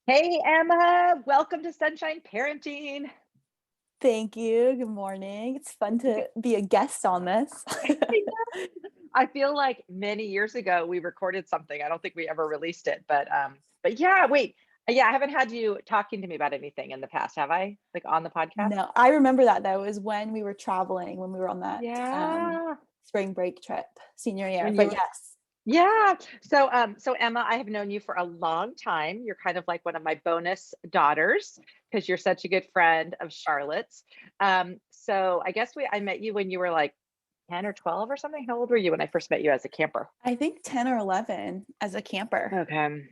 Hey, Emma, welcome to Sunshine Parenting. Thank you. Good morning. It's fun to be a guest on this. I feel like many years ago we recorded something. I don't think we ever released it, but yeah, wait. Yeah, I haven't had you talking to me about anything in the past, have I? Like on the podcast? No, I remember that though. It was when we were traveling, when we were on that Yeah. spring break trip, senior year. When you But were, yes, yeah. So Emma, I have known you for a long time. You're kind of like one of my bonus daughters because you're such a good friend of Charlotte's. So I guess I met you when you were like 10 or 12 or something. How old were you when I first met you as a camper? I think 10 or 11 as a camper. Okay.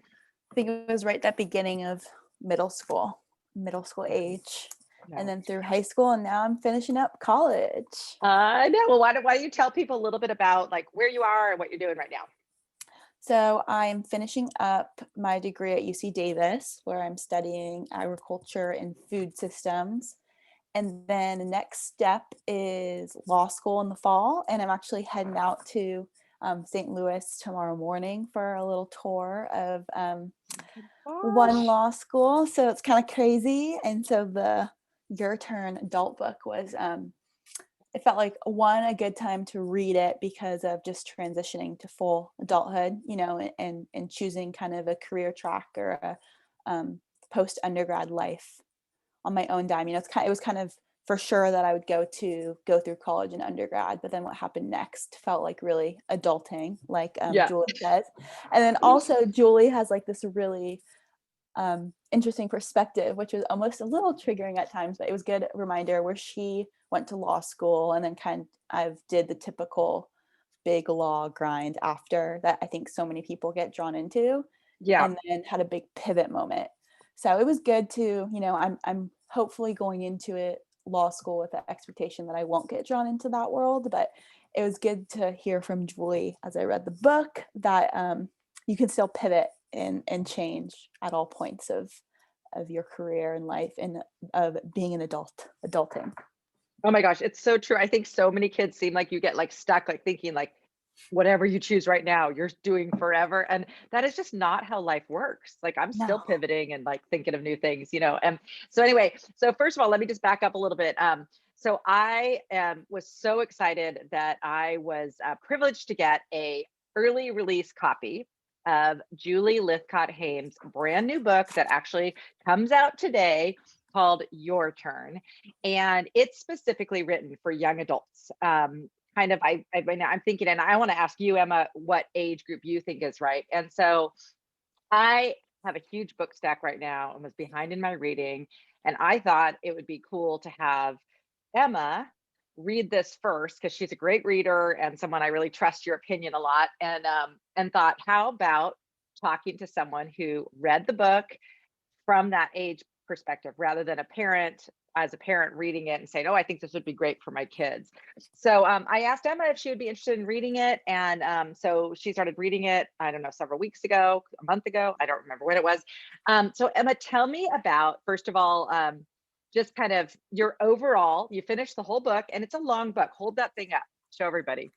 I think it was right at that beginning of middle school age, and No. then through high school, and now I'm finishing up college. I know. Well, why don't you tell people a little bit about like where you are and what you're doing right now? So I'm finishing up my degree at UC Davis, where I'm studying agriculture and food systems. And then the next step is law school in the fall. And I'm actually heading out to St. Louis tomorrow morning for a little tour of one Gosh. law school. So it's kind of crazy. And so the Your Turn adult book was, it felt like a good time to read it because of just transitioning to full adulthood, and choosing kind of a career track or a post undergrad life on my own dime. It was kind of for sure that I would go through college and undergrad, but then what happened next felt like really adulting, like Yeah. Julie says. And then also Julie has like this really interesting perspective, which was almost a little triggering at times, but it was a good reminder where she went to law school and then I've did the typical big law grind after that I think so many people get drawn into, Yeah. and then had a big pivot moment. So it was good to, I'm hopefully going into it law school with the expectation that I won't get drawn into that world, but it was good to hear from Julie as I read the book that you can still pivot and change at all points of your career and life and of being an adulting. Oh my gosh, it's so true. I think so many kids seem like you get like stuck, like thinking like whatever you choose right now, you're doing forever. And that is just not how life works. Like I'm still No. pivoting and like thinking of new things. And so anyway, so first of all, let me just back up a little bit. So I was so excited that I was privileged to get a early release copy of Julie Lythcott-Haims' brand new book that actually comes out today called Your Turn. And it's specifically written for young adults. Kind of I'm thinking, and I want to ask you, Emma, what age group you think is right. And so I have a huge book stack right now and was behind in my reading, and I thought it would be cool to have Emma read this first because she's a great reader and someone I really trust your opinion a lot, and thought, how about talking to someone who read the book from that age perspective rather than a parent, as a parent reading it and saying, oh, I think this would be great for my kids. So I asked Emma if she would be interested in reading it. And so she started reading it, I don't know, several weeks ago, a month ago. I don't remember when it was. So Emma, tell me about, first of all, just kind of your overall, you finished the whole book and it's a long book. Hold that thing up, show everybody.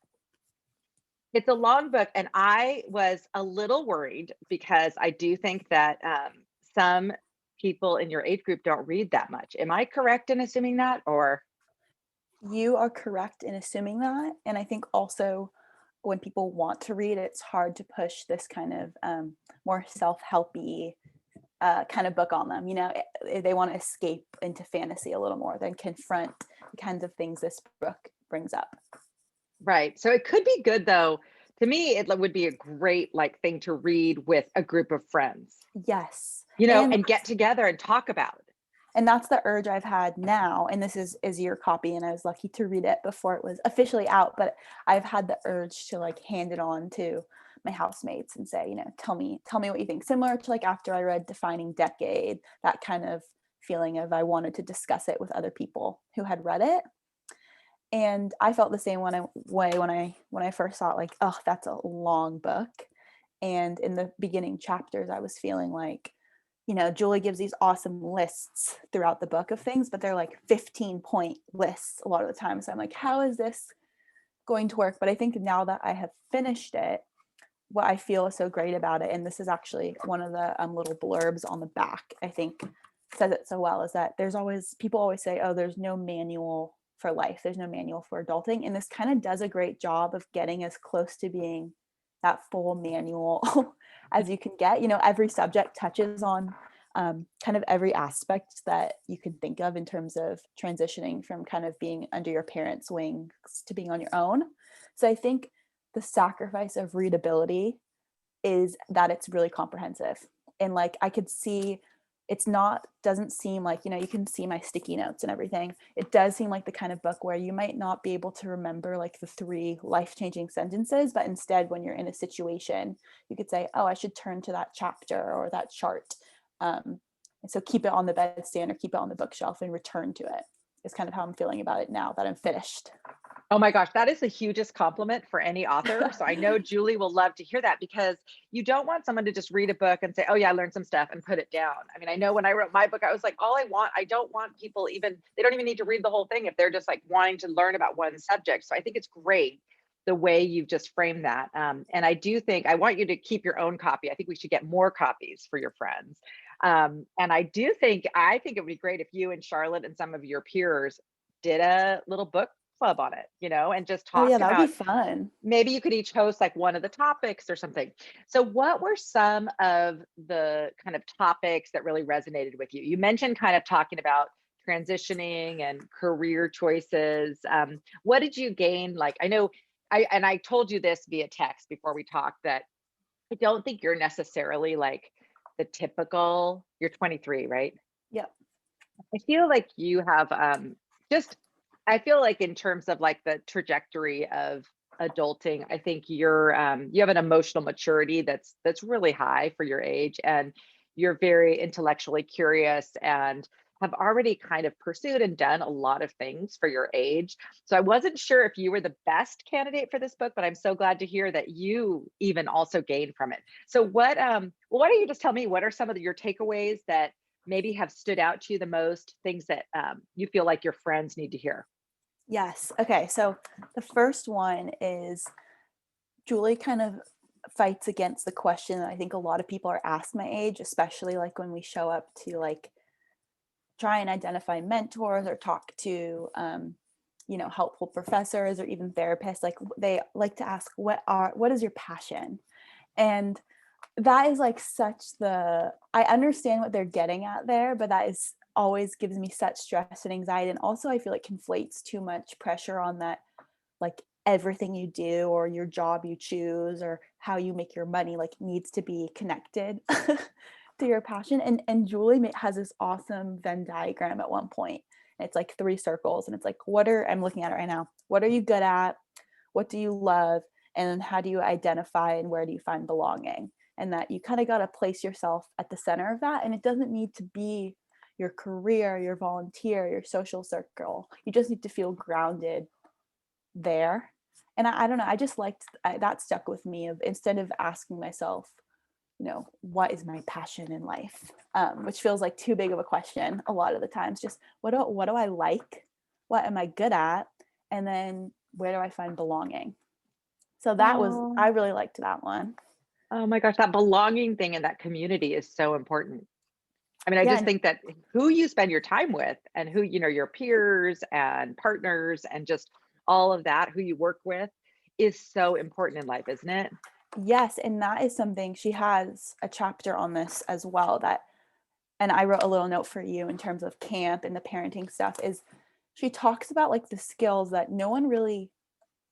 It's a long book, and I was a little worried because I do think that some people in your age group don't read that much. Am I correct in assuming that? Or You are correct in assuming that. And I think also when people want to read, it's hard to push this kind of more self-helpy kind of book on them. They want to escape into fantasy a little more than confront the kinds of things this book brings up. right. So it could be good though. To me, it would be a great like thing to read with a group of friends, Yes. and get together and talk about it. And that's the urge I've had now. And this is your copy, and I was lucky to read it before it was officially out. But I've had the urge to like hand it on to my housemates and say, tell me what you think. Similar to like after I read Defining Decade, that kind of feeling of I wanted to discuss it with other people who had read it. And I felt the same way when I first saw it, like, oh, that's a long book. And in the beginning chapters, I was feeling like, Julie gives these awesome lists throughout the book of things, but they're like 15-point lists a lot of the time. So I'm like, how is this going to work? But I think now that I have finished it, what I feel is so great about it, and this is actually one of the little blurbs on the back, I think says it so well, is that there's always, people always say, oh, there's no manual for life, there's no manual for adulting. And this kind of does a great job of getting as close to being that full manual as you can get. Every subject touches on kind of every aspect that you can think of in terms of transitioning from kind of being under your parents' wings to being on your own. So I think the sacrifice of readability is that it's really comprehensive. And like I could see, it's not, doesn't seem like, you can see my sticky notes and everything. It does seem like the kind of book where you might not be able to remember like the 3 life-changing sentences, but instead when you're in a situation, you could say, oh, I should turn to that chapter or that chart. And so keep it on the bedstand or keep it on the bookshelf and return to it is kind of how I'm feeling about it now that I'm finished. Oh my gosh, that is the hugest compliment for any author. So I know Julie will love to hear that, because you don't want someone to just read a book and say, "Oh yeah, I learned some stuff," and put it down. I mean, I know when I wrote my book, I was like, I don't want people even, they don't even need to read the whole thing if they're just like wanting to learn about one subject. So I think it's great the way you've just framed that. And I do think I want you to keep your own copy. I think we should get more copies for your friends. And I think it would be great if you and Charlotte and some of your peers did a little book club on it, and just Oh yeah, talked that would be about, fun. maybe you could each host like one of the topics or something. So what were some of the kind of topics that really resonated with you? You mentioned kind of talking about transitioning and career choices. What did you gain? Like, I know I told you this via text before we talked, that I don't think you're necessarily like the typical, you're 23, right? Yep. I feel like you have just I feel like in terms of like the trajectory of adulting, I think you have an emotional maturity that's really high for your age, and you're very intellectually curious and have already kind of pursued and done a lot of things for your age. So I wasn't sure if you were the best candidate for this book, but I'm so glad to hear that you even also gained from it. So well, why don't you just tell me, what are some of your takeaways that maybe have stood out to you the most, things that you feel like your friends need to hear? Yes. Okay. So the first one is Julie kind of fights against the question that I think a lot of people are asked my age, especially like when we show up to like try and identify mentors or talk to helpful professors or even therapists. Like they like to ask, what is your passion? And that is like such the, I understand what they're getting at there, but that is always gives me such stress and anxiety. And also I feel like conflates too much pressure on that, like everything you do or your job you choose or how you make your money like needs to be connected to your passion. And Julie has this awesome Venn diagram at one point. And it's like 3 circles and it's like, I'm looking at it right now. What are you good at? What do you love? And how do you identify and where do you find belonging? And that you kind of got to place yourself at the center of that. And it doesn't need to be your career, your volunteer, your social circle. You just need to feel grounded there. And I don't know, I just liked that stuck with me of instead of asking myself, what is my passion in life? Which feels like too big of a question a lot of the times. Just what do I like? What am I good at? And then where do I find belonging? So I Oh, really liked that one. oh my gosh, that belonging thing in that community is so important. I mean, I Yeah. just think that who you spend your time with and who, your peers and partners and just all of that, who you work with, is so important in life, isn't it? Yes. And that is something she has a chapter on this as well that, and I wrote a little note for you in terms of camp and the parenting stuff is she talks about like the skills that no one really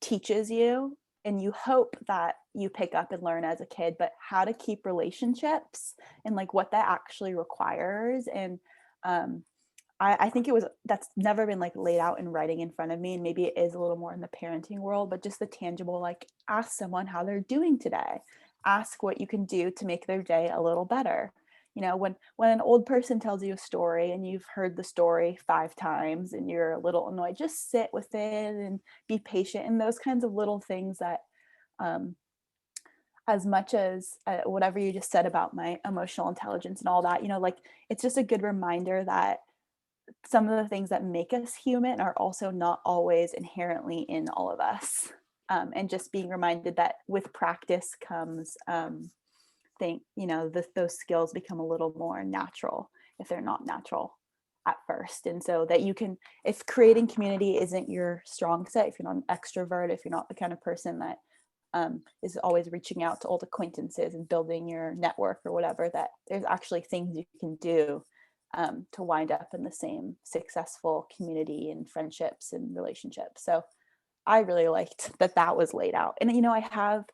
teaches you and you hope that you pick up and learn as a kid, but how to keep relationships and like what that actually requires. And um, I think that's never been like laid out in writing in front of me. And maybe it is a little more in the parenting world, but just the tangible, like ask someone how they're doing today. Ask what you can do to make their day a little better. When an old person tells you a story and you've heard the story 5 times and you're a little annoyed, just sit with it and be patient. And those kinds of little things that, um, as much as whatever you just said about my emotional intelligence and all that, like it's just a good reminder that some of the things that make us human are also not always inherently in all of us. and just being reminded that with practice comes, those skills become a little more natural if they're not natural at first. And so that you can, if creating community isn't your strong set, if you're not an extrovert, if you're not the kind of person that is always reaching out to old acquaintances and building your network or whatever, that there's actually things you can do to wind up in the same successful community and friendships and relationships. So I really liked that was laid out. And I have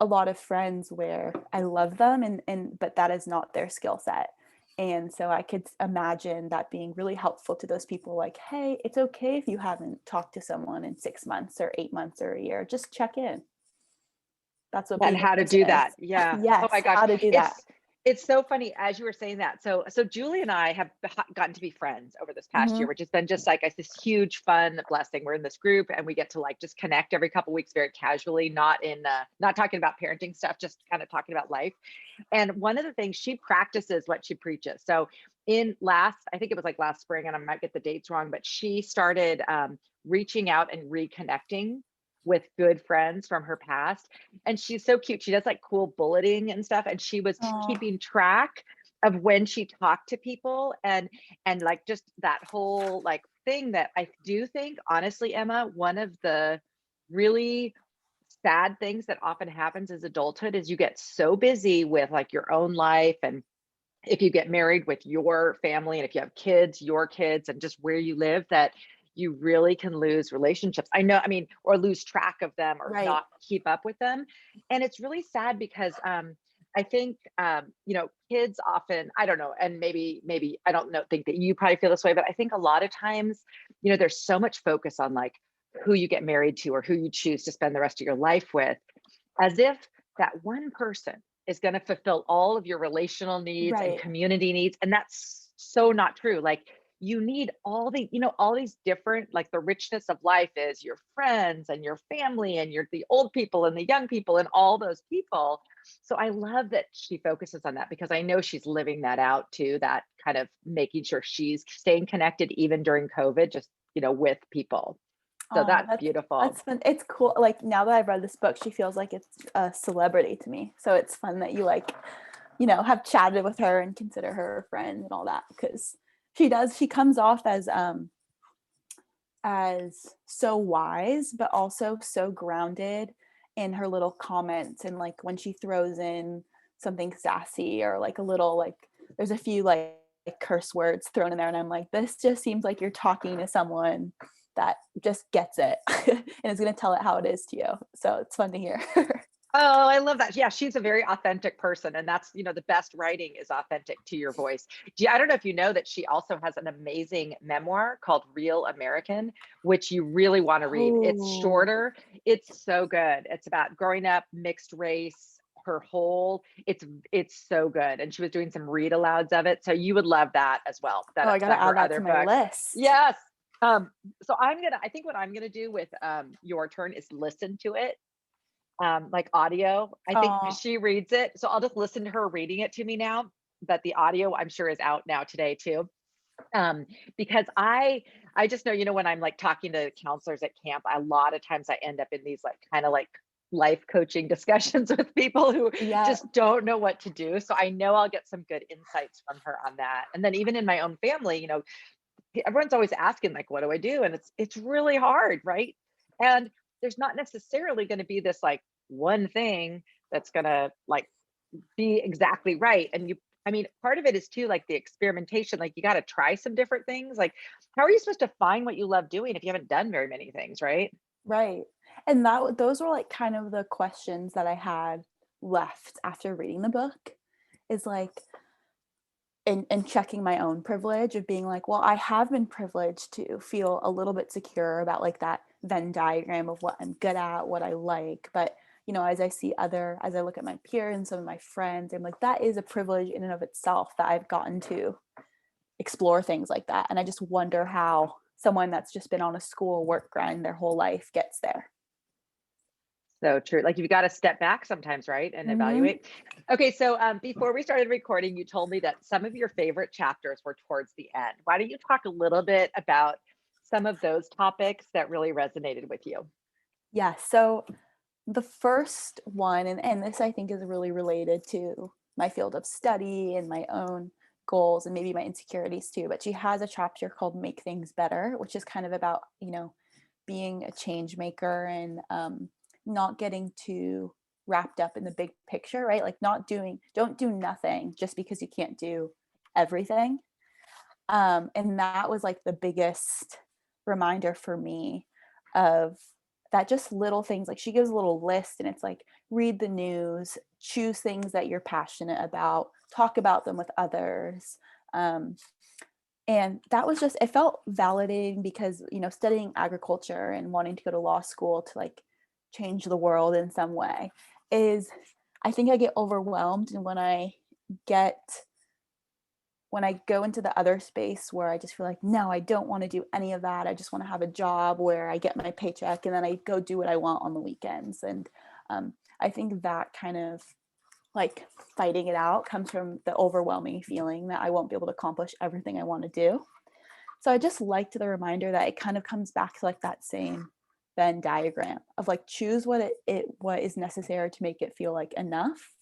a lot of friends where I love them but that is not their skill set. And so I could imagine that being really helpful to those people, like, hey, it's okay if you haven't talked to someone in 6 months or 8 months or a year, just check in. That's what And being a how to person do is. that. Yeah. Oh Yes, my gosh. how to do that. It's so funny as you were saying that. So Julie and I have gotten to be friends over this past year, Mhm. which has been just like this huge fun blessing. We're in this group and we get to like just connect every couple weeks very casually, not talking about parenting stuff, just kind of talking about life. And one of the things, she practices what she preaches. So I think it was like last spring, and I might get the dates wrong, but she started reaching out and reconnecting with good friends from her past. And she's so cute. She does like cool bulleting and stuff. And she was Oh, keeping track of when she talked to people, and like just that whole like thing that I do think, honestly, Emma, one of the really sad things that often happens as adulthood is you get so busy with like your own life, and if you get married, with your family, and if you have kids, your kids, and just where you live, that you really can lose relationships. I know, I mean, or lose track of them or right. not keep up with them. And it's really sad because I think kids often, I don't know, and maybe I don't know, think that you probably feel this way, but I think a lot of times, there's so much focus on like who you get married to or who you choose to spend the rest of your life with, as if that one person is going to fulfill all of your relational needs and Right. community needs. And that's so not true. Like, you need all these different, like, the richness of life is your friends and your family and the old people and the young people and all those people. So I love that she focuses on that, because I know she's living that out too, that kind of making sure she's staying connected even during COVID, just, with people. So Oh, that's that's beautiful. fun. It's cool. Like, now that I've read this book, she feels like it's a celebrity to me. So it's fun that you have chatted with her and consider her a friend and all that, because she comes off as so wise, but also so grounded in her little comments. And like when she throws in something sassy or like a little, like, there's a few like curse words thrown in there, and I'm like, this just seems like you're talking to someone that just gets it and is going to tell it how it is to you. So it's fun to hear. Oh, I love that. Yeah, she's a very authentic person. And that's, the best writing is authentic to your voice. I don't know if you know that she also has an amazing memoir called Real American, which you really want to read. It's Oh, shorter. It's so good. It's about growing up mixed race, it's so good. And she was doing some read alouds of it. So you would love that as well. I That gotta add her that other to my book. list. Yes. So I think what I'm gonna do with your turn is listen to it, like audio. I think Oh, she reads it. So I'll just listen to her reading it to me now. But the audio, I'm sure, is out now today too. Um, because I just know, when I'm like talking to counselors at camp, a lot of times I end up in these like kind of like life coaching discussions with people who yeah. just don't know what to do. So I know I'll get some good insights from her on that. And then even in my own family, everyone's always asking like, what do I do? And it's really hard, right? And there's not necessarily going to be this like one thing that's going to like be exactly right. And I mean, part of it is too like the experimentation. Like, you got to try some different things. Like, how are you supposed to find what you love doing if you haven't done very many things, right? Right. And those were like kind of the questions that I had left after reading the book, is like, and checking my own privilege of being like, well, I have been privileged to feel a little bit secure about like that Venn diagram of what I'm good at, what I like. But, as I look at my peers and some of my friends, I'm like, that is a privilege in and of itself that I've gotten to explore things like that. And I just wonder how someone that's just been on a school work grind their whole life gets there. So true. Like, you've got to step back sometimes, right? And Hmm. evaluate. Okay. So before we started recording, you told me that some of your favorite chapters were towards the end. Why don't you talk a little bit about some of those topics that really resonated with you? Yeah, so the first one, and this I think is really related to my field of study and my own goals and maybe my insecurities too, but she has a chapter called Make Things Better, which is kind of about, being a change maker and not getting too wrapped up in the big picture, right? Like don't do nothing just because you can't do everything. And that was like the biggest reminder for me of that, just little things. Like she gives a little list and it's like, read the news, choose things that you're passionate about, talk about them with others. Um, and that was just, it felt validating because, studying agriculture and wanting to go to law school to like change the world in some way is, I think I get overwhelmed. And get when I go into the other space where I just feel like, no, I don't want to do any of that. I just want to have a job where I get my paycheck and then I go do what I want on the weekends. And I think that kind of like fighting it out comes from the overwhelming feeling that I won't be able to accomplish everything I want to do. So I just liked the reminder that it kind of comes back to like that same Venn diagram of like choose what is necessary to make it feel like enough,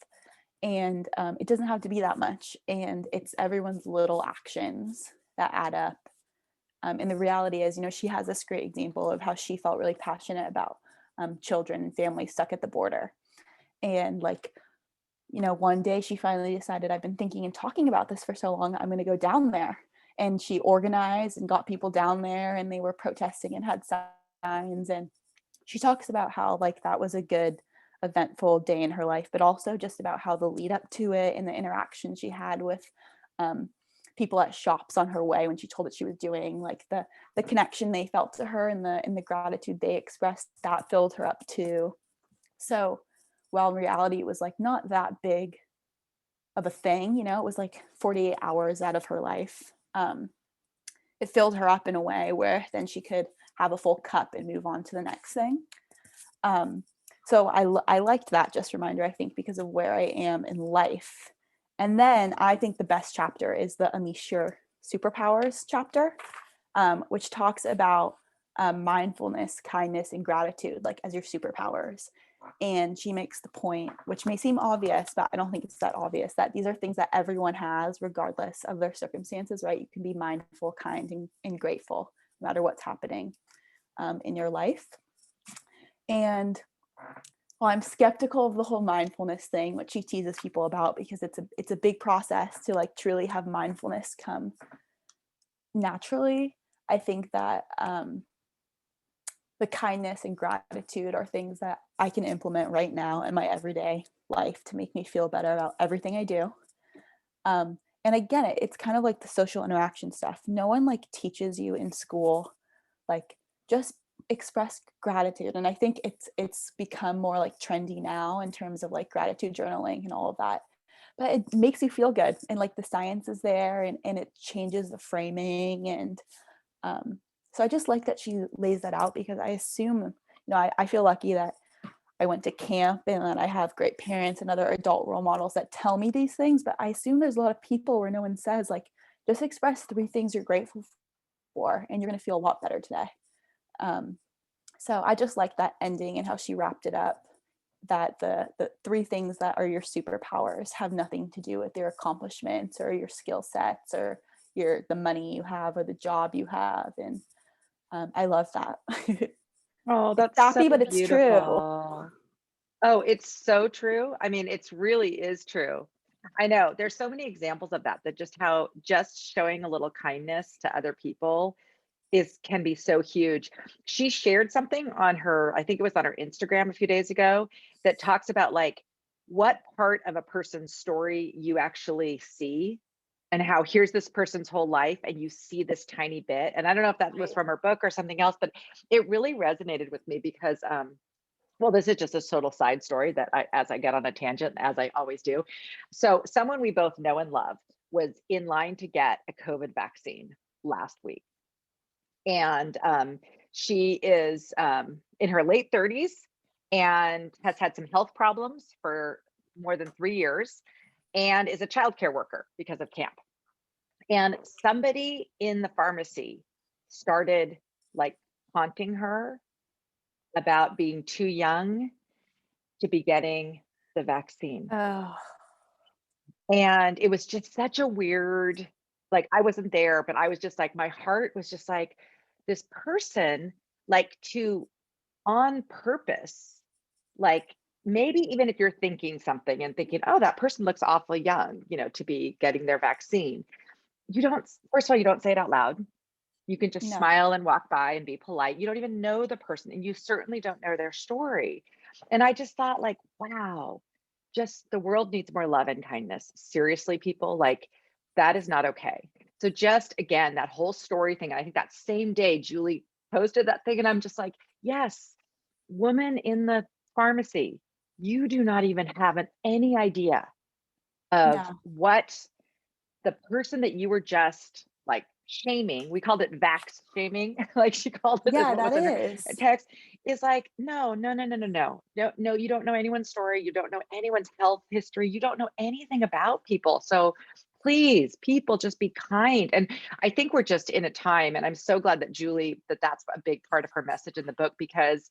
and it doesn't have to be that much, and it's everyone's little actions that add up. And the reality is, she has this great example of how she felt really passionate about children and families stuck at the border, and like, one day she finally decided, I've been thinking and talking about this for so long, I'm going to go down there. And she organized and got people down there and they were protesting and had signs. And she talks about how like that was a good eventful day in her life, but also just about how the lead up to it and the interaction she had with um, people at shops on her way when she told what she was doing, like the connection they felt to her and the gratitude they expressed, that filled her up too. So while in reality it was like not that big of a thing, it was like 48 hours out of her life. It filled her up in a way where then she could have a full cup and move on to the next thing. Um, so I liked that just reminder, I think, because of where I am in life. And then I think the best chapter is the Unleash Your Superpowers chapter, which talks about mindfulness, kindness, and gratitude, like as your superpowers. And she makes the point, which may seem obvious, but I don't think it's that obvious, that these are things that everyone has regardless of their circumstances, right? You can be mindful, kind, and grateful no matter what's happening in your life. And while I'm skeptical of the whole mindfulness thing, which she teases people about because it's a big process to like truly have mindfulness come naturally, I think that the kindness and gratitude are things that I can implement right now in my everyday life to make me feel better about everything I do. And again, it's kind of like the social interaction stuff. No one like teaches you in school, like just express gratitude. And I think it's become more like trendy now in terms of like gratitude journaling and all of that. But it makes you feel good, and like the science is there, and it changes the framing. And so I just like that she lays that out because I assume, I feel lucky that I went to camp and that I have great parents and other adult role models that tell me these things. But I assume there's a lot of people where no one says, like, just express 3 things you're grateful for, and you're going to feel a lot better today. Um, so I just like that ending and how she wrapped it up, that the 3 things that are your superpowers have nothing to do with your accomplishments or your skill sets or the money you have or the job you have. And I love that. Oh, It's that's so sappy, but it's true. beautiful. Oh, it's so true. I mean, it's really is true. I know there's so many examples of that, that just how just showing a little kindness to other people is can be so huge. She shared something on her, I think it was on her Instagram a few days ago, that talks about like what part of a person's story you actually see, and how here's this person's whole life and you see this tiny bit. And I don't know if that was Right. from her book or something else, but it really resonated with me because well, this is just a total side story that as I get on a tangent, as I always do. So, someone we both know and love was in line to get a COVID vaccine last week. And she is in her late 30s and has had some health problems for more than 3 years and is a childcare worker because of camp. And somebody in the pharmacy started like haunting her about being too young to be getting the vaccine. Oh, And it was just such a weird, like, I wasn't there, but I was just like, my heart was just like, this person, like, to on purpose, like, maybe even if you're thinking something and thinking, oh, that person looks awfully young, to be getting their vaccine, you don't, first of all, you don't say it out loud. You can just no. smile and walk by and be polite. You don't even know the person, and you certainly don't know their story. And I just thought, like, wow, just the world needs more love and kindness. Seriously, people, like, that is not okay. So just again, that whole story thing, I think that same day Julie posted that thing, and I'm just like, yes, woman in the pharmacy, you do not even have any idea of No. what the person that you were just like shaming, we called it vax shaming, like she called it, is Yeah, what that was in her is. text, is like, no, no, no, no, no, no, no, no, you don't know anyone's story. You don't know anyone's health history. You don't know anything about people. So please, people, just be kind. And I think we're just in a time, and I'm so glad that Julie, that's a big part of her message in the book, because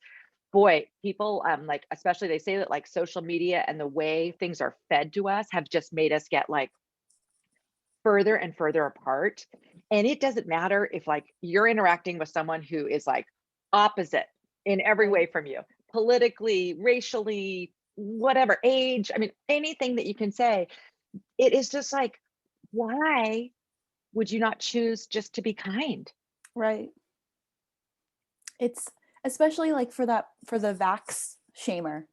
boy, people like, especially they say that like social media and the way things are fed to us have just made us get like further and further apart. And it doesn't matter if like you're interacting with someone who is like opposite in every Right. way from you, politically, racially, whatever age. I mean, anything that you can say, it is just like, why would you not choose just to be kind? Right. It's especially like for the vax shamer.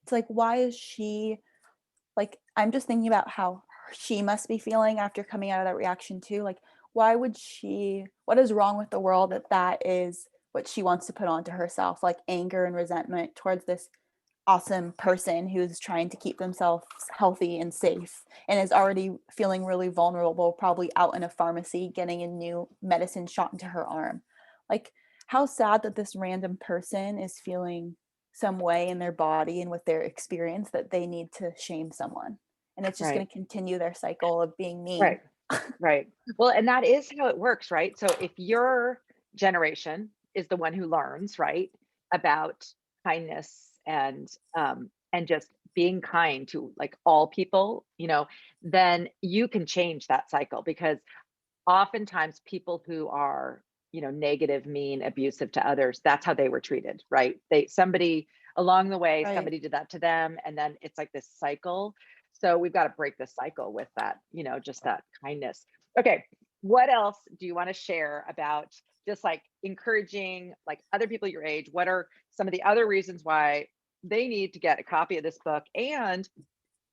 It's like, why is she like, I'm just thinking about how she must be feeling after coming out of that reaction too. Like, why would she, what is wrong with the world that that is what she wants to put onto herself, like anger and resentment towards this awesome person who's trying to keep themselves healthy and safe and is already feeling really vulnerable, probably out in a pharmacy getting a new medicine shot into her arm. Like, how sad that this random person is feeling some way in their body and with their experience that they need to shame someone. And it's just going Right, to continue their cycle of being mean. right, right. Well, and that is how it works, right? So if your generation is the one who learns, right, about kindness and just being kind to like all people, then you can change that cycle, because oftentimes people who are, negative, mean, abusive to others, that's how they were treated, right? Somebody along the way, Right. somebody did that to them, and then it's like this cycle. So we've got to break the cycle with that, just that kindness. Okay, what else do you want to share about just like encouraging like other people your age? What are some of the other reasons why they need to get a copy of this book? And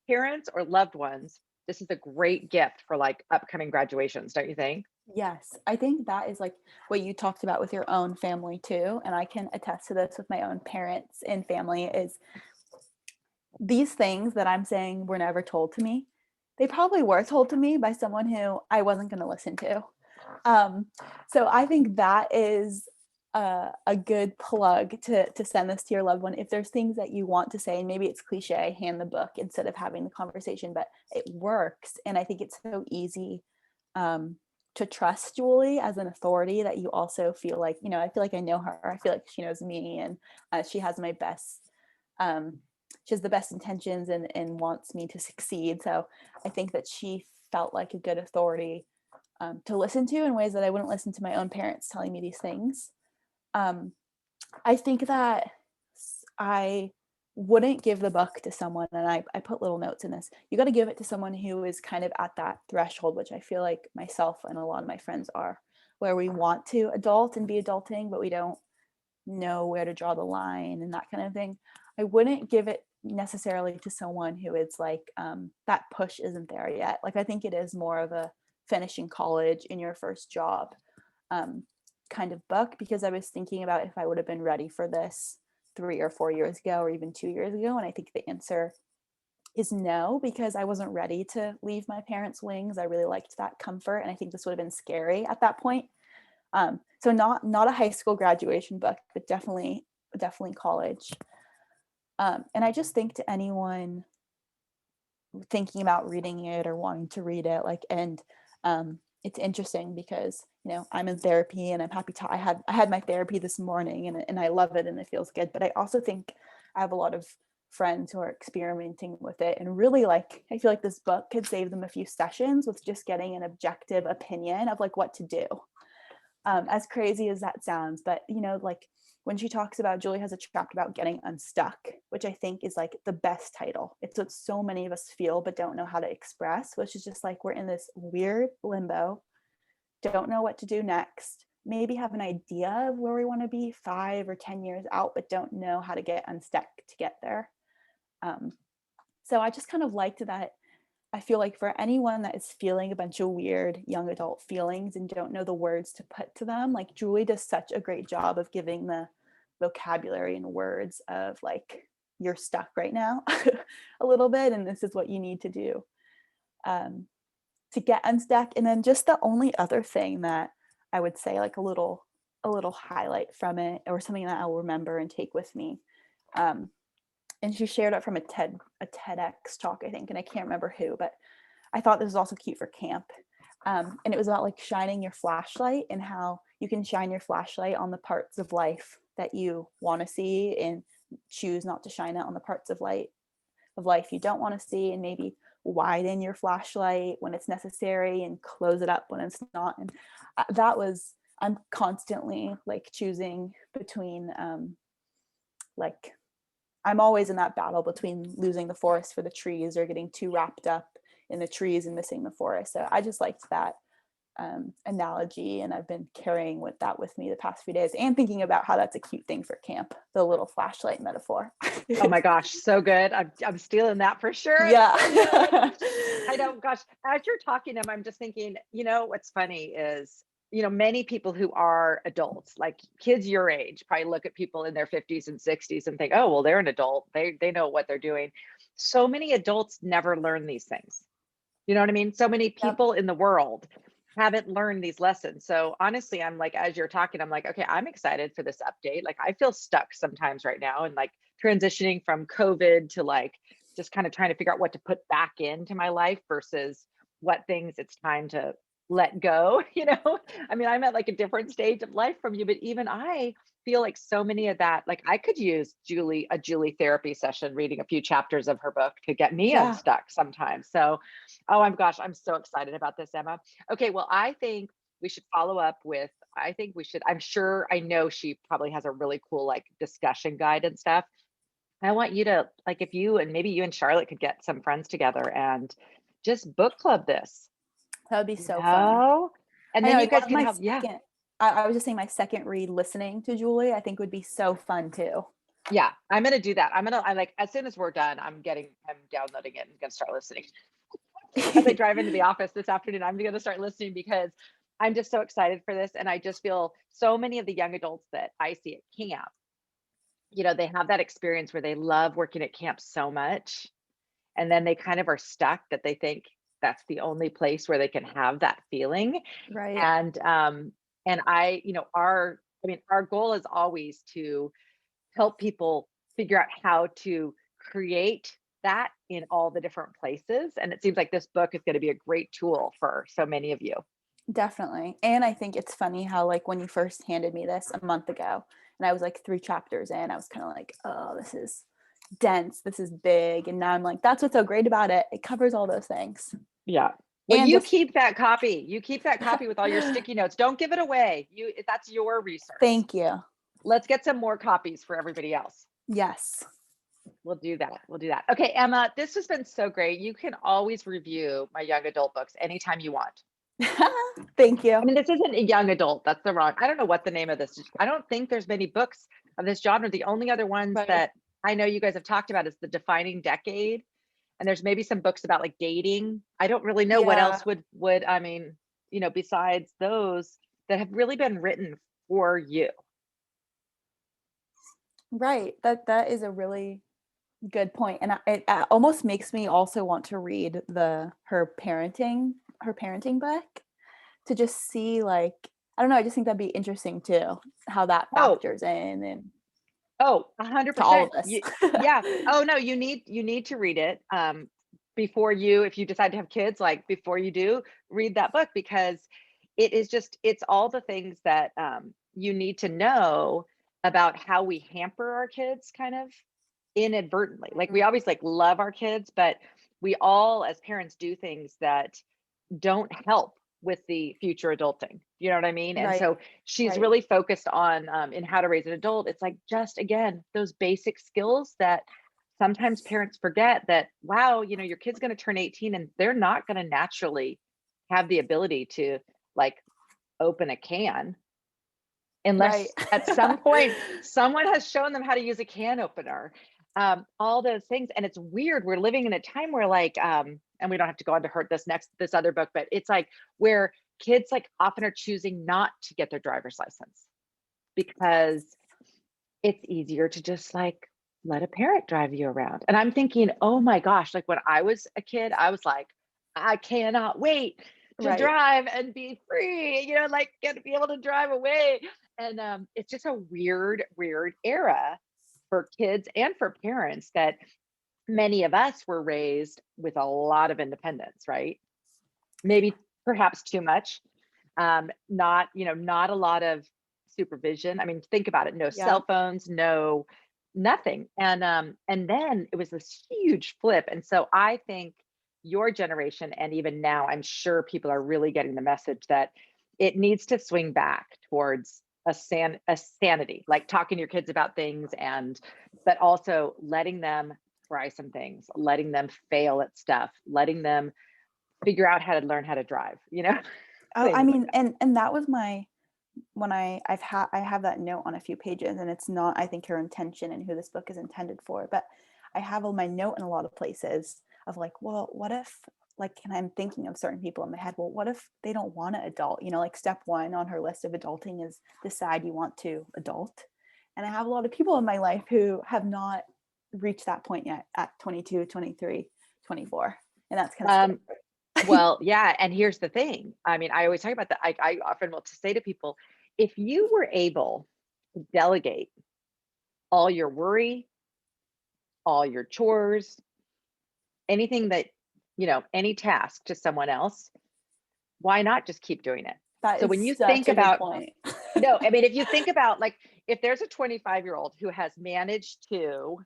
parents or loved ones, this is a great gift for like upcoming graduations, don't you think? Yes, I think that is like what you talked about with your own family too. And I can attest to this with my own parents and family is these things that I'm saying were never told to me. They probably were told to me by someone who I wasn't going to listen to. Um, so I think that is a good plug to send this to your loved one. If there's things that you want to say, and maybe it's cliche, hand the book instead of having the conversation, but it works. And I think it's so easy um, to trust Julie as an authority that you also feel like, I feel like I know her. I feel like she knows me and she has my best, um, she has the best intentions and wants me to succeed. So I think that she felt like a good authority to listen to in ways that I wouldn't listen to my own parents telling me these things. Um, I think that I wouldn't give the book to someone, and I put little notes in this. You got to give it to someone who is kind of at that threshold, which I feel like myself and a lot of my friends are, where we want to adult and be adulting, but we don't know where to draw the line and that kind of thing. I wouldn't give it necessarily to someone who is like that push isn't there yet. Like I think it is more of a finishing college in your first job um, kind of book because I was thinking about if I would have been ready for this 3 or 4 years ago or even 2 years ago. And I think the answer is no, because I wasn't ready to leave my parents' wings. I really liked that comfort. And I think this would have been scary at that point. So not a high school graduation book, but definitely college. And I just think to anyone thinking about reading it or wanting to read it, like, and it's interesting because I'm in therapy and I'm happy to, I had my therapy this morning and I love it and it feels good. But I also think I have a lot of friends who are experimenting with it and really like, I feel like this book could save them a few sessions with just getting an objective opinion of like what to do. As crazy as that sounds, but like when she talks about, Julie has a chapter about getting unstuck, which I think is like the best title. It's what so many of us feel but don't know how to express, which is just like we're in this weird limbo, don't know what to do next, maybe have an idea of where we want to be 5 or 10 years out, but don't know how to get unstuck to get there. So I just kind of liked that. I feel like for anyone that is feeling a bunch of weird young adult feelings and don't know the words to put to them, like Julie does such a great job of giving the vocabulary and words of like, you're stuck right now a little bit, and this is what you need to do to get unstuck. And then just the only other thing that I would say, like a little highlight from it, or something that I'll remember and take with me. And she shared it from a TEDx talk, I think, and I can't remember who, but I thought this was also cute for camp. And it was about like shining your flashlight and how you can shine your flashlight on the parts of life that you want to see and choose not to shine it on the parts of life you don't want to see, and maybe widen your flashlight when it's necessary and close it up when it's not. And I'm constantly like choosing between like I'm always in that battle between losing the forest for the trees or getting too wrapped up in the trees and missing the forest. So I just liked that analogy, and I've been carrying with me the past few days and thinking about how that's a cute thing for camp, the little flashlight metaphor. Oh my gosh, so good. I'm stealing that for sure. Yeah. I know, gosh, as you're talking, I'm just thinking, what's funny is, many people who are adults, like kids your age, probably look at people in their 50s and 60s and think, oh, well, they're an adult. They know what they're doing. So many adults never learn these things. You know what I mean? So many people in the world haven't learned these lessons. So honestly, I'm like, as you're talking, I'm like, okay, I'm excited for this update. Like I feel stuck sometimes right now, and like transitioning from COVID to like just kind of trying to figure out what to put back into my life versus what things it's time to let go. I mean, I'm at like a different stage of life from you, but even I feel like so many of that, like I could use a Julie therapy session, reading a few chapters of her book to get me unstuck sometimes. So, oh my gosh, I'm so excited about this, Emma. Okay, well, I think we should follow up with, I know she probably has a really cool like discussion guide and stuff. I want you to, like, if you and maybe you and Charlotte could get some friends together and just book club this. That would be so fun. And then you guys can help. Yeah. I was just saying my second read listening to Julie, I think would be so fun too. Yeah, I'm going to do that. I like, as soon as we're done, I'm downloading it and going to start listening. As I drive into the office this afternoon, I'm going to start listening because I'm just so excited for this. And I just feel so many of the young adults that I see at camp, they have that experience where they love working at camp so much. And then they kind of are stuck that they think that's the only place where they can have that feeling. Right. And our goal is always to help people figure out how to create that in all the different places. And it seems like this book is going to be a great tool for so many of you. Definitely. And I think it's funny how like when you first handed me this a month ago and I was like 3 chapters in, I was kind of like, oh, this is dense, this is big. And now I'm like, that's what's so great about it. It covers all those things. Yeah. Well, and keep that copy. You keep that copy with all your sticky notes. Don't give it away. That's your research. Thank you. Let's get some more copies for everybody else. Yes. We'll do that. Okay, Emma, this has been so great. You can always review my young adult books anytime you want. Thank you. I mean, this isn't a young adult. That's I don't know what the name of this is. I don't think there's many books of this genre. The only other ones that I know you guys have talked about is The Defining Decade. And there's maybe some books about like dating. I don't really know what else would besides those that have really been written for you. Right. That is a really good point. And it almost makes me also want to read her parenting book to just see, like, I don't know, I just think that'd be interesting too, how that factors in. And 100%. To all of us. Yeah. Oh no, you need to read it before if you decide to have kids, like before you do, read that book, because it is just, it's all the things that you need to know about how we hamper our kids kind of inadvertently. Like we always like love our kids, but we all as parents do things that don't help with the future adulting. You know what I mean? And Right. so she's Right. really focused on in how to raise an adult. It's like just again those basic skills that sometimes parents forget that, wow, you know, your kid's going to turn 18 and they're not going to naturally have the ability to like open a can Right. unless at some point someone has shown them how to use a can opener. All those things. And it's weird. We're living in a time where like, and we don't have to go on to hurt this other book, but it's like where kids like often are choosing not to get their driver's license because it's easier to just like let a parent drive you around. And I'm thinking, oh my gosh, like when I was a kid, I was like, I cannot wait to Right. drive and be free, you know, like get to be able to drive away. And it's just a weird, weird era for kids and for parents that many of us were raised with a lot of independence, right? Maybe perhaps too much. Not, you know, not a lot of supervision. I mean, think about it. No Yeah. cell phones, no nothing. And then it was this huge flip. And so I think your generation and even now, I'm sure people are really getting the message that it needs to swing back towards a sanity, like talking to your kids about things and but also letting them try some things, letting them fail at stuff, letting them figure out how to learn how to drive, you know, Oh, I things like mean, that. and that was my when I have that note on a few pages, and it's not, I think, her intention and who this book is intended for, but I have all my note in a lot of places of like, well, what if, like, and I'm thinking of certain people in my head, well, what if they don't want to adult? You know, like step one on her list of adulting is decide you want to adult. And I have a lot of people in my life who have not reached that point yet at 22, 23, 24. And that's kind of Um, scary. well, yeah, and here's the thing. I mean, I always talk about that. I often will to say to people, if you were able to delegate all your worry, all your chores, anything that, you know, any task to someone else, why not just keep doing it? That So is when you such think a good about, point. no, I mean, if you think about like, if there's a 25-year-old who has managed to,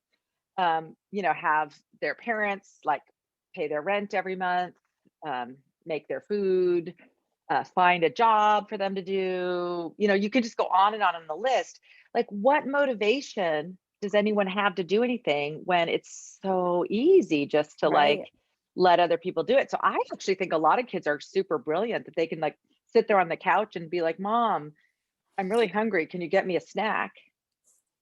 you know, have their parents like pay their rent every month, make their food, find a job for them to do. You know, you could just go on the list. Like, what motivation does anyone have to do anything when it's so easy just to like Right. let other people do it? So I actually think a lot of kids are super brilliant that they can like sit there on the couch and be like, Mom, I'm really hungry. Can you get me a snack?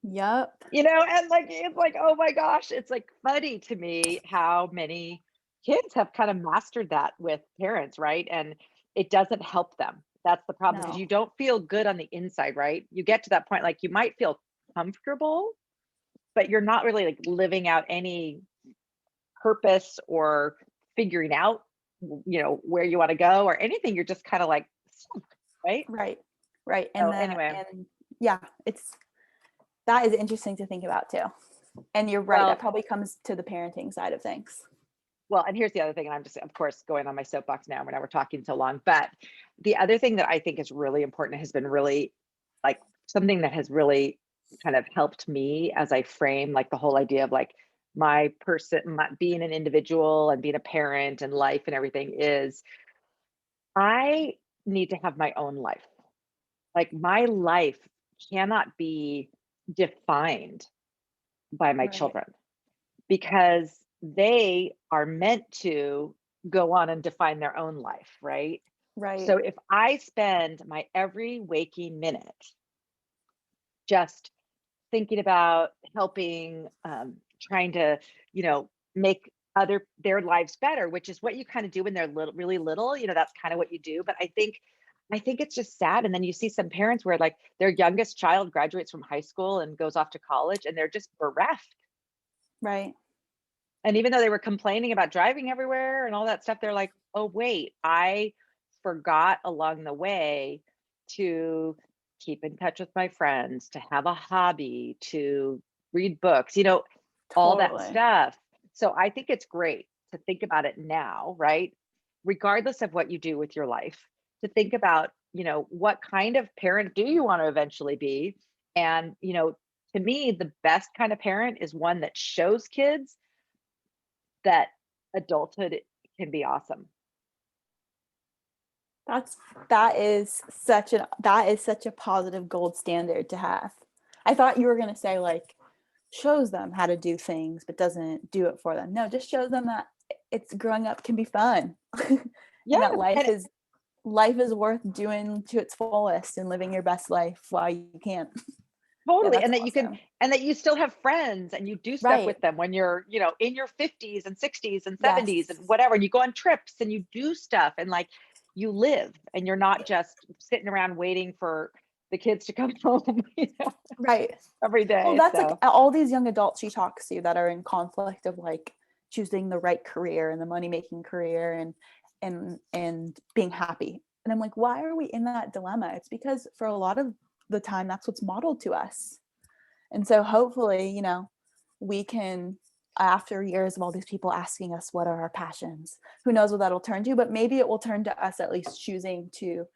Yep. You know, and like it's like, oh my gosh, it's like funny to me how many kids have kind of mastered that with parents, right? And it doesn't help them. That's the problem because No. you don't feel good on the inside, right? You get to that point, like you might feel comfortable, but you're not really like living out any purpose or figuring out, you know, where you want to go or anything. You're just kind of like, stuck, right? Right. Right. So And anyway, and yeah, it's that is interesting to think about too. And you're right, that well, probably comes to the parenting side of things. well, and here's the other thing, and I'm just, of course, going on my soapbox now. We're talking so long, but the other thing that I think is really important has been really like something that has really kind of helped me as I frame like the whole idea of like being an individual and being a parent and life and everything is I need to have my own life. Like my life cannot be defined by my Right. children because they are meant to go on and define their own life, right? Right. So if I spend my every waking minute just thinking about helping, trying to, you know, make their lives better, which is what you kind of do when they're little, really little, you know, that's kind of what you do. But I think it's just sad. And then you see some parents where like their youngest child graduates from high school and goes off to college and they're just bereft. Right. And even though they were complaining about driving everywhere and all that stuff, they're like, oh, wait, I forgot along the way to keep in touch with my friends, to have a hobby, to read books, you know, all that Totally. stuff. So I think it's great to think about it now, right? Regardless of what you do with your life, to think about what kind of parent do you want to eventually be? And, to me, the best kind of parent is one that shows kids that adulthood can be awesome. That's that is such a positive gold standard to have. I thought you were gonna say like shows them how to do things but doesn't do it for them. No, just shows them that it's growing up can be fun. And Yeah. that life And is life is worth doing to its fullest and living your best life while you can. Yeah, totally. that's And that you can, awesome. and that you still have friends and you do stuff Right. with them when you're, in your 50s and 60s and 70s and Yes. whatever. And you go on trips and you do stuff and like you live and you're not just sitting around waiting for the kids to come home, Right. every Well, day. that's like So all these young adults she talks to that are in conflict of like choosing the right career and the money making career and being happy. And I'm like, why are we in that dilemma? It's because for a lot of the time that's what's modeled to us. And so hopefully, we can, after years of all these people asking us what are our passions, who knows what that'll turn to, but maybe it will turn to us at least choosing to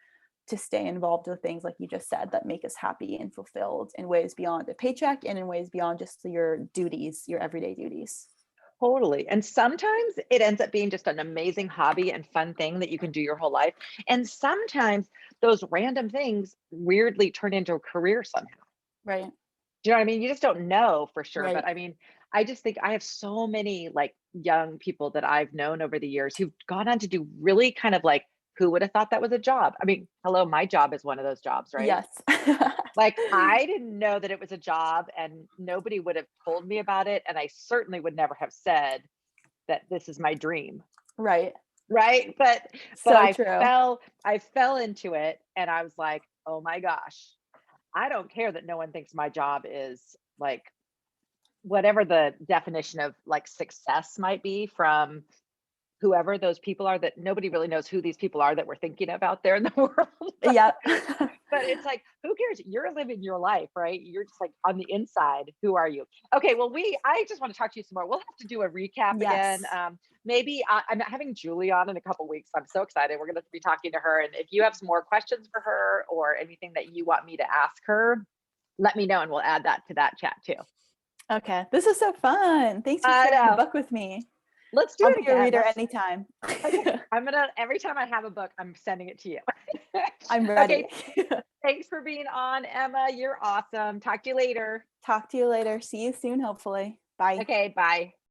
stay involved with things like you just said that make us happy and fulfilled in ways beyond a paycheck and in ways beyond just your duties, your everyday duties. totally. And sometimes it ends up being just an amazing hobby and fun thing that you can do your whole life. And sometimes those random things weirdly turn into a career somehow. Right. Do you know what I mean? You just don't know for sure. Right. But I mean, I just think I have so many like young people that I've known over the years who've gone on to do really kind of like, who would have thought that was a job? I mean, hello, my job is one of those jobs, right? Yes. Like I didn't know that it was a job and nobody would have told me about it. And I certainly would never have said that this is my dream. Right. Right. But So I true. fell into it and I was like, oh my gosh, I don't care that no one thinks my job is like whatever the definition of like success might be from whoever those people are, that nobody really knows who these people are that we're thinking of out there in the world. Yeah. But it's like, who cares? You're living your life, right? You're just like on the inside. Who are you? Okay, well, I just want to talk to you some more. We'll have to do a recap again. Yes. Maybe I'm having Julie on in a couple weeks. I'm so excited. We're going to be talking to her. And if you have some more questions for her or anything that you want me to ask her, let me know and we'll add that to that chat too. Okay. This is so fun. Thanks for I sharing the know. book with me. Let's do I'll it be a again. reader anytime. Okay. Every time I have a book, I'm sending it to you. I'm Okay. ready. Thanks for being on, Emma. You're awesome. Talk to you later. Talk to you later. See you soon, hopefully. Bye. Okay. Bye.